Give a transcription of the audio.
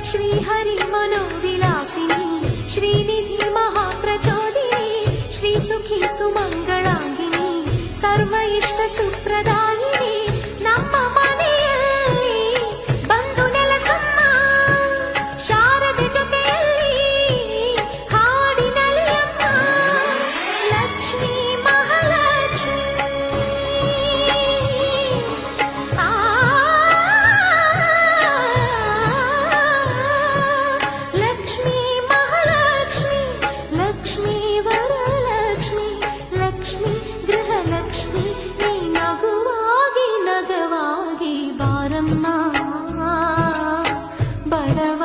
श्रीहरि मनोविलासिनी श्रीनिधि महाप्रचोदिनी श्रीसुखी सुमंगलांगिनी सर्व इष्ट सुप्रदायिनी ನಮ್ಮ ಮನೆಯಲ್ಲಿ ಬಂದು ನೆಲೆಸಮ್ಮ ಶಾರದೆ ಜೊತೆಯಲ್ಲಿ ಹಾಡಿನಲ್ಲಿ ಅಮ್ಮ ಲಕ್ಷ್ಮೀ ಮಹಾಲಕ್ಷ್ಮಿ ಲಕ್ಷ್ಮೀ ಮಹಾಲಕ್ಷ್ಮಿ ಲಕ್ಷ್ಮೀ ವರಲಕ್ಷ್ಮಿ ಲಕ್ಷ್ಮೀ ಗೃಹಲಕ್ಷ್ಮಿ ನೀ ನಗುವಾಗಿ ನಗವಾಗಿ ಬಾರಮ್ಮ ಬಡವ